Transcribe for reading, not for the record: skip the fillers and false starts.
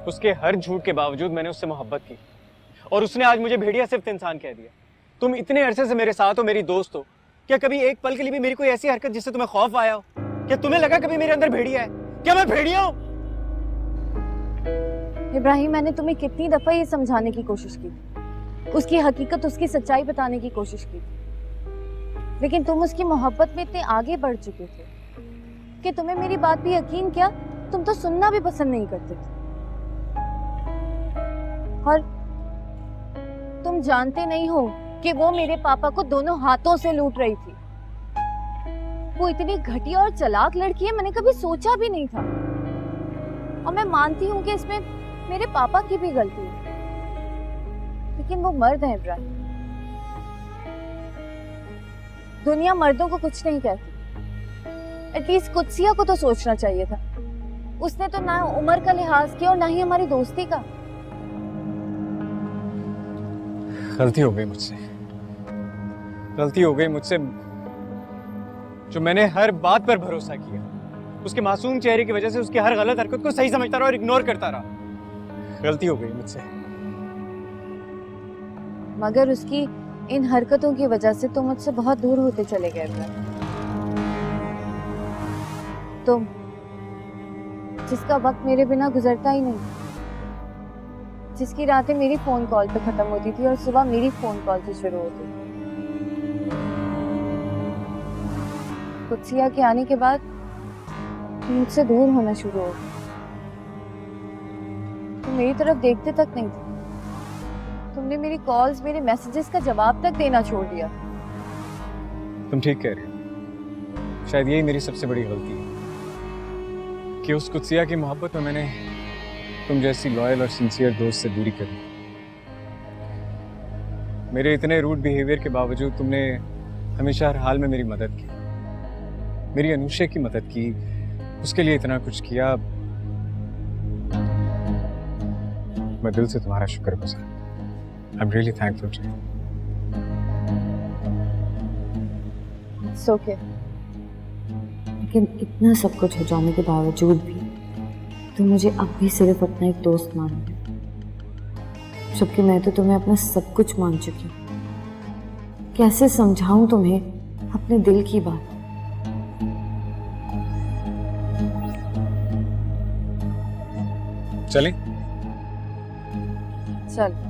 उसके हर झूठ के बावजूद मैंने उससे मोहब्बत की और उसने आज मुझे भेड़िया सिर्फ इंसान कह दिया। तुम इतने अरसे से मेरे साथ हो, मेरी दोस्त हो, क्या कभी एक पल के लिए भी मेरी कोई ऐसी हरकत जिससे तुम्हें खौफ आया हो? क्या तुम्हें लगा कभी मेरे अंदर भेड़िया है? क्या मैं भेड़िया हूं? इब्राहिम, मैंने तुम्हें कितनी दफा ये समझाने की कोशिश की, उसकी हकीकत, उसकी सच्चाई बताने की कोशिश की, लेकिन तुम उसकी मोहब्बत में इतने आगे बढ़ चुके थे कि तुम्हें मेरी बात भी यकीन किया, तुम तो सुनना भी पसंद नहीं करते थे। और तुम जानते नहीं हो कि वो मेरे पापा को दोनों हाथों से लूट रही थी। वो इतनी घटिया और चालाक लड़की है, मैंने कभी सोचा भी नहीं था। और मैं मानती हूँ कि इसमें मेरे पापा की भी गलती है, लेकिन वो मर्द है इब्राहिम। दुनिया मर्दों को कुछ नहीं कहती। एटलीस्ट कुत्सिया को तो सोचना चाहिए था। उसने तो ना उम्र का लिहाज किया और ना ही हमारी दोस्ती का। गलती हो गई मुझसे, गलती हो गई मुझसे, जो मैंने हर बात पर भरोसा किया। उसके मासूम चेहरे की वजह से उसकी हर गलत हरकत को सही समझता रहा और इग्नोर करता रहा। गलती हो गई मुझसे। मगर उसकी इन हरकतों की वजह से तुम मुझसे बहुत दूर होते चले गए इब्राहिम। तुम जिसका वक्त मेरे बिना गुजरता ही नहीं, जिसकी रातें मेरी फोन कॉल पे खत्म होती थी और सुबह मेरी फोन कॉल से शुरू होती थी। कुत्सिया के आने के बाद मुझसे दूर होना शुरू हो गया। तुम मेरी तरफ देखते तक नहीं थे। तुमने मेरी कॉल्स, मेरे मैसेजेस का जवाब तक देना छोड़ दिया। तुम ठीक कह रहे हो। शायद यही मेरी सबसे बड़ी गलती है कि उस कुत्सिया की मोहब्बत में मैंने तुम जैसी लॉयल और सिंसियर दोस्त से दूरी करी। मेरे इतने रूड बिहेवियर के बावजूद तुमने हमेशा हर हाल में मेरी मदद की, मेरी अनुषा की मदद की, उसके लिए इतना कुछ किया। मैं दिल से तुम्हारा शुक्रगुजार। I am really thankful to you. It's okay. लेकिन इतना सब कुछ हो जाने के बावजूद भी तुम मुझे अब भी सिर्फ अपना एक दोस्त मानोगे, जबकि मैं तो तुम्हें अपना सब कुछ मान चुकी हूँ। कैसे समझाऊं तुम्हें अपने दिल की बात? चलें? चल।